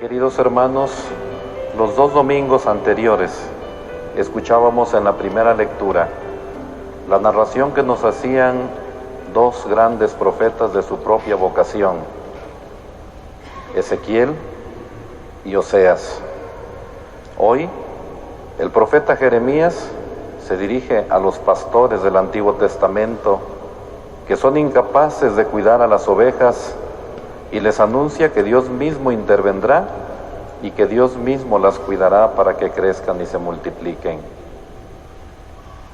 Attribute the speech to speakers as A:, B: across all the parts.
A: Queridos hermanos, los 2 domingos anteriores escuchábamos en la primera lectura la narración que nos hacían 2 grandes profetas de su propia vocación, Ezequiel y Oseas. Hoy, el profeta Jeremías se dirige a los pastores del Antiguo Testamento que son incapaces de cuidar a las ovejas y les anuncia que Dios mismo intervendrá y que Dios mismo las cuidará para que crezcan y se multipliquen.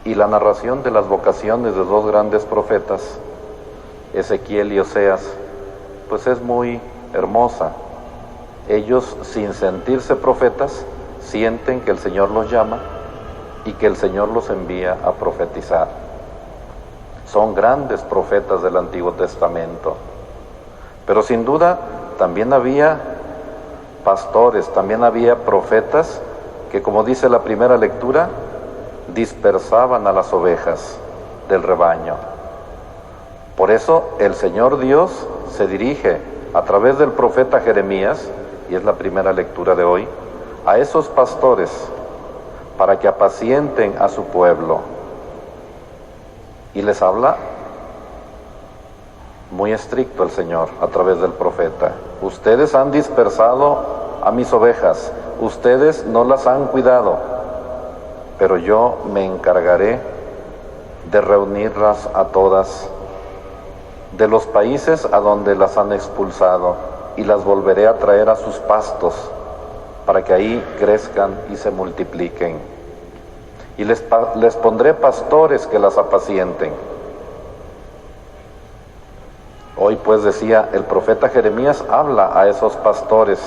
A: Y la narración de las vocaciones de 2 grandes profetas, Ezequiel y Oseas, pues es muy hermosa. Ellos, sin sentirse profetas, sienten que el Señor los llama y que el Señor los envía a profetizar. Son grandes profetas del Antiguo Testamento. Pero sin duda también había pastores, también había profetas que, como dice la primera lectura, dispersaban a las ovejas del rebaño. Por eso el Señor Dios se dirige a través del profeta Jeremías, y es la primera lectura de hoy, a esos pastores para que apacienten a su pueblo. Y les habla muy estricto el Señor a través del profeta. Ustedes han dispersado a mis ovejas, ustedes no las han cuidado, pero yo me encargaré de reunirlas a todas de los países a donde las han expulsado y las volveré a traer a sus pastos para que ahí crezcan y se multipliquen. Y les pondré pastores que las apacienten. Hoy, pues, decía el profeta Jeremías, habla a esos pastores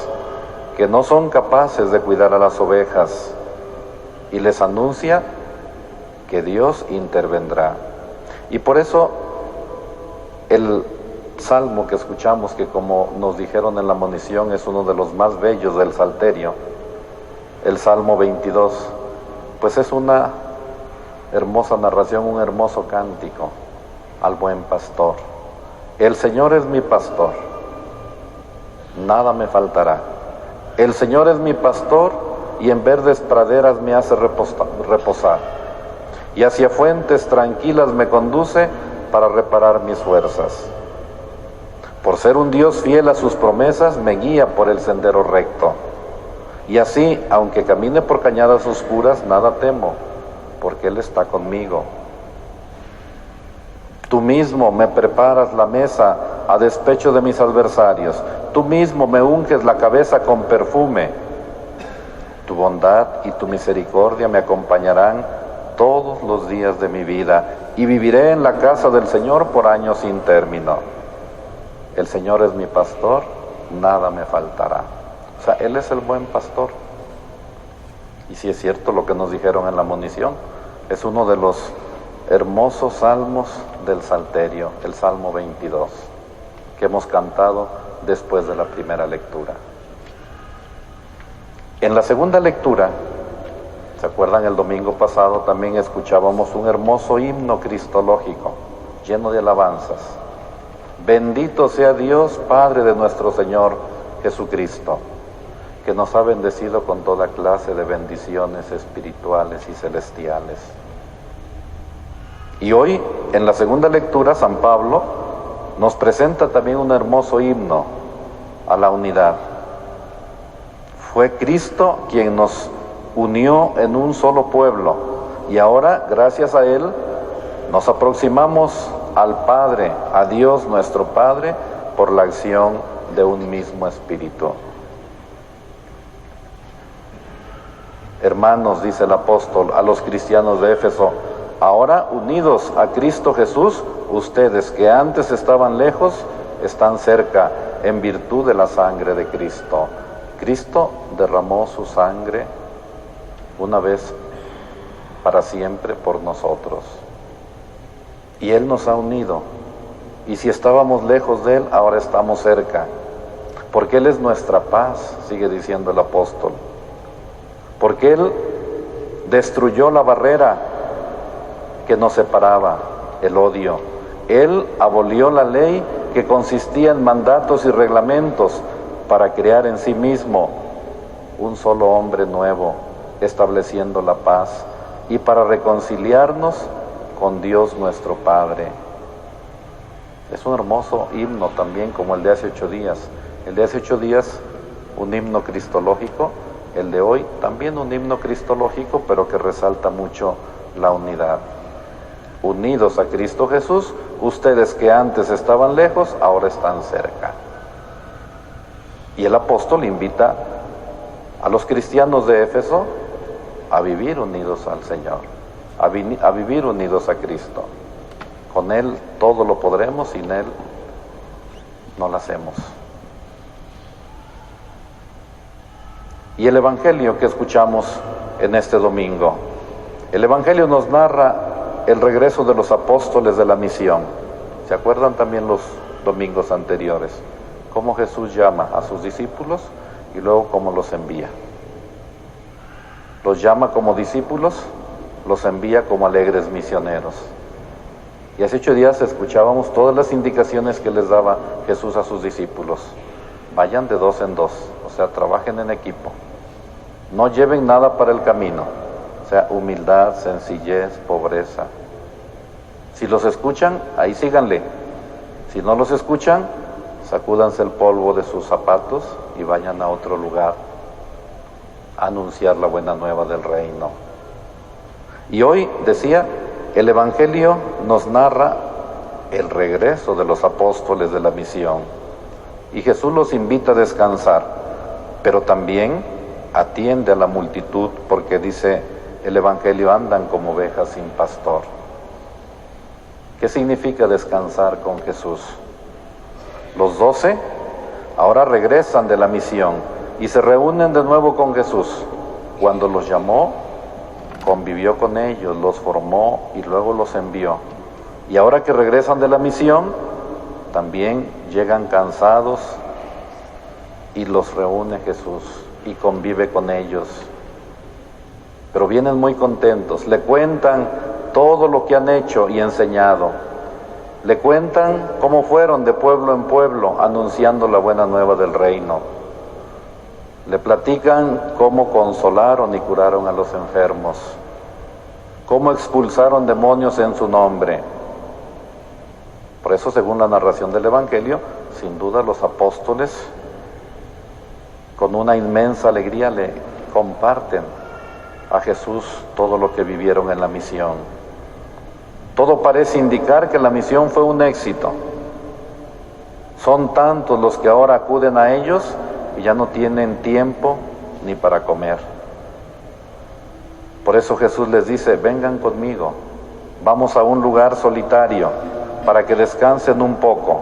A: que no son capaces de cuidar a las ovejas y les anuncia que Dios intervendrá. Y por eso el salmo que escuchamos, que como nos dijeron en la monición es uno de los más bellos del Salterio, el Salmo 22, pues es una hermosa narración, un hermoso cántico al buen pastor. El Señor es mi pastor, nada me faltará. El Señor es mi pastor y en verdes praderas me hace reposar. Y hacia fuentes tranquilas me conduce para reparar mis fuerzas. Por ser un Dios fiel a sus promesas, me guía por el sendero recto. Y así, aunque camine por cañadas oscuras, nada temo, porque Él está conmigo. Tú mismo me preparas la mesa a despecho de mis adversarios. Tú mismo me unges la cabeza con perfume. Tu bondad y tu misericordia me acompañarán todos los días de mi vida y viviré en la casa del Señor por años sin término. El Señor es mi pastor, nada me faltará. O sea, Él es el buen pastor. Y si es cierto lo que nos dijeron en la monición, es uno de los hermosos salmos del Salterio, el Salmo 22, que hemos cantado después de la primera lectura. En la segunda lectura, ¿se acuerdan? El domingo pasado también escuchábamos un hermoso himno cristológico, lleno de alabanzas. Bendito sea Dios, Padre de nuestro Señor Jesucristo, que nos ha bendecido con toda clase de bendiciones espirituales y celestiales. Y hoy, en la segunda lectura, San Pablo nos presenta también un hermoso himno a la unidad. Fue Cristo quien nos unió en un solo pueblo y ahora, gracias a Él, nos aproximamos al Padre, a Dios nuestro Padre, por la acción de un mismo Espíritu. Hermanos, dice el apóstol a los cristianos de Éfeso, ahora unidos a Cristo Jesús, ustedes que antes estaban lejos, están cerca en virtud de la sangre de Cristo. Cristo derramó su sangre una vez para siempre por nosotros. Y Él nos ha unido. Y si estábamos lejos de Él, ahora estamos cerca. Porque Él es nuestra paz, sigue diciendo el apóstol. Porque Él destruyó la barrera que nos separaba, el odio. Él abolió la ley que consistía en mandatos y reglamentos para crear en sí mismo un solo hombre nuevo, estableciendo la paz, y para reconciliarnos con Dios nuestro Padre. Es un hermoso himno también, como el de hace 8 días. El de hace 8 días, un himno cristológico. El de hoy, también un himno cristológico, pero que resalta mucho la unidad. Unidos a Cristo Jesús, ustedes que antes estaban lejos, ahora están cerca. Y el apóstol invita a los cristianos de Éfeso a vivir unidos al Señor, a vivir unidos a Cristo. Con Él todo lo podremos, sin Él no lo hacemos. Y el Evangelio que escuchamos en este domingo, el Evangelio nos narra el regreso de los apóstoles de la misión. ¿Se acuerdan también los domingos anteriores? Cómo Jesús llama a sus discípulos y luego cómo los envía. Los llama como discípulos, los envía como alegres misioneros. Y hace 8 días escuchábamos todas las indicaciones que les daba Jesús a sus discípulos. Vayan de 2 en 2, o sea, trabajen en equipo. No lleven nada para el camino, o sea, humildad, sencillez, pobreza. Si los escuchan, ahí síganle. Si no los escuchan, sacúdanse el polvo de sus zapatos y vayan a otro lugar a anunciar la buena nueva del reino. Y hoy, decía, el Evangelio nos narra el regreso de los apóstoles de la misión. Y Jesús los invita a descansar, pero también atiende a la multitud, porque dice el Evangelio, andan como ovejas sin pastor. ¿Qué significa descansar con Jesús? Los 12 ahora regresan de la misión y se reúnen de nuevo con Jesús. Cuando los llamó, convivió con ellos, los formó y luego los envió. Y ahora que regresan de la misión, también llegan cansados y los reúne Jesús y convive con ellos. Pero vienen muy contentos, le cuentan todo lo que han hecho y enseñado. Le cuentan cómo fueron de pueblo en pueblo anunciando la buena nueva del reino. Le platican cómo consolaron y curaron a los enfermos, cómo expulsaron demonios en su nombre. Por eso, según la narración del Evangelio, sin duda los apóstoles, con una inmensa alegría, le comparten a Jesús todo lo que vivieron en la misión. Todo parece indicar que la misión fue un éxito. Son tantos los que ahora acuden a ellos y ya no tienen tiempo ni para comer. Por eso Jesús les dice, vengan conmigo, vamos a un lugar solitario para que descansen un poco.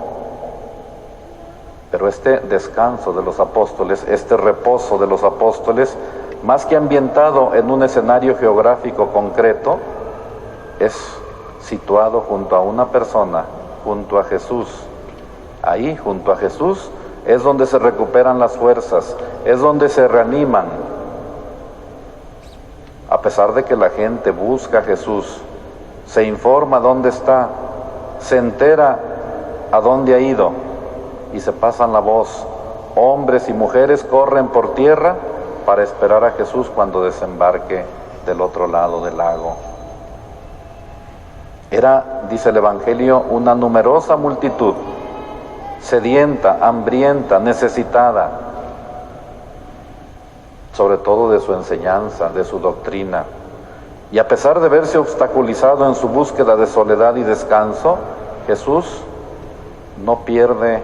A: Pero este descanso de los apóstoles, este reposo de los apóstoles, más que ambientado en un escenario geográfico concreto, es situado junto a una persona, junto a Jesús. Ahí, junto a Jesús, es donde se recuperan las fuerzas, es donde se reaniman. A pesar de que la gente busca a Jesús, se informa dónde está, se entera a dónde ha ido y se pasan la voz. Hombres y mujeres corren por tierra para esperar a Jesús cuando desembarque del otro lado del lago. Era, dice el Evangelio, una numerosa multitud, sedienta, hambrienta, necesitada, sobre todo de su enseñanza, de su doctrina. Y a pesar de verse obstaculizado en su búsqueda de soledad y descanso, Jesús no pierde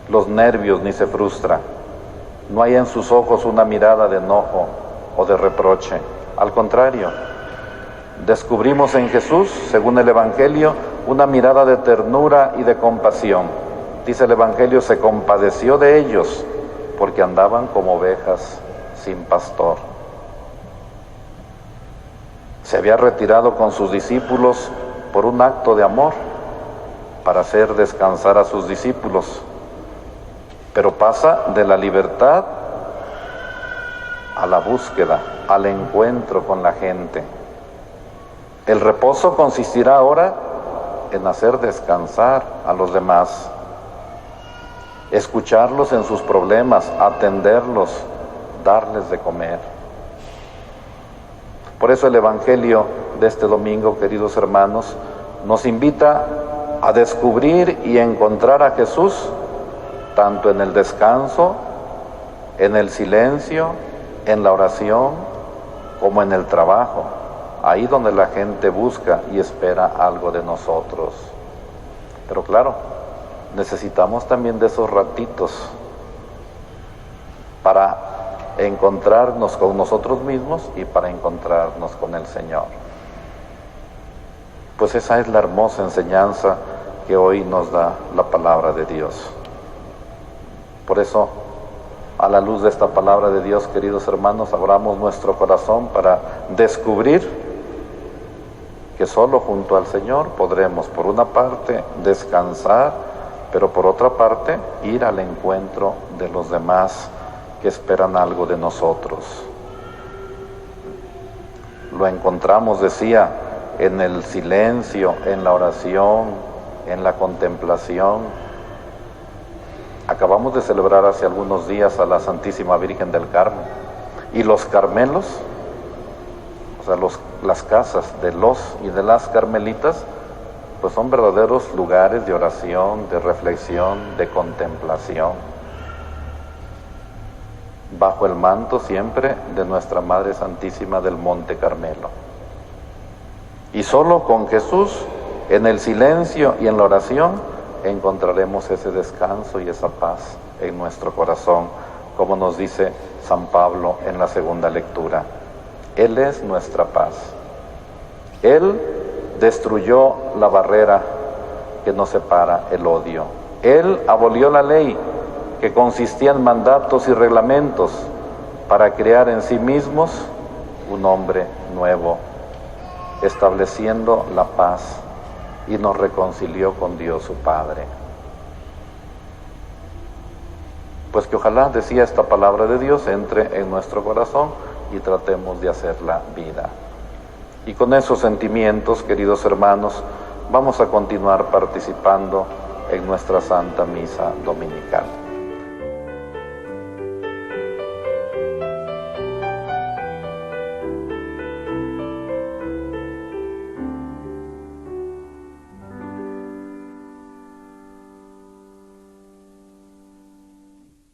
A: los nervios ni se frustra. No hay en sus ojos una mirada de enojo o de reproche. Al contrario, descubrimos en Jesús, según el Evangelio, una mirada de ternura y de compasión. Dice el Evangelio, se compadeció de ellos porque andaban como ovejas sin pastor. Se había retirado con sus discípulos por un acto de amor, para hacer descansar a sus discípulos. Pero pasa de la libertad a la búsqueda, al encuentro con la gente. El reposo consistirá ahora en hacer descansar a los demás. escucharlos en sus problemas, atenderlos, darles de comer. Por eso el Evangelio de este domingo, queridos hermanos, nos invita a descubrir y encontrar a Jesús tanto en el descanso, en el silencio, en la oración, como en el trabajo, ahí donde la gente busca y espera algo de nosotros. Pero claro, necesitamos también de esos ratitos para encontrarnos con nosotros mismos y para encontrarnos con el Señor. Pues esa es la hermosa enseñanza que hoy nos da la palabra de Dios. Por eso, a la luz de esta palabra de Dios, queridos hermanos, abramos nuestro corazón para descubrir que solo junto al Señor podremos, por una parte, descansar, pero por otra parte, ir al encuentro de los demás que esperan algo de nosotros. Lo encontramos, decía, en el silencio, en la oración, en la contemplación. Acabamos de celebrar hace algunos días a la Santísima Virgen del Carmen, y los Carmelos, o sea, las casas de los y de las carmelitas, pues son verdaderos lugares de oración, de reflexión, de contemplación, bajo el manto siempre de nuestra Madre Santísima del Monte Carmelo. Y solo con Jesús, en el silencio y en la oración, encontraremos ese descanso y esa paz en nuestro corazón, como nos dice San Pablo en la segunda lectura. Él es nuestra paz. Él destruyó la barrera que nos separa, el odio. Él abolió la ley que consistía en mandatos y reglamentos para crear en sí mismos un hombre nuevo, estableciendo la paz, y nos reconcilió con Dios su Padre. Pues que ojalá, decía, esta palabra de Dios entre en nuestro corazón y tratemos de hacerla vida. Y con esos sentimientos, queridos hermanos, vamos a continuar participando en nuestra Santa Misa Dominical.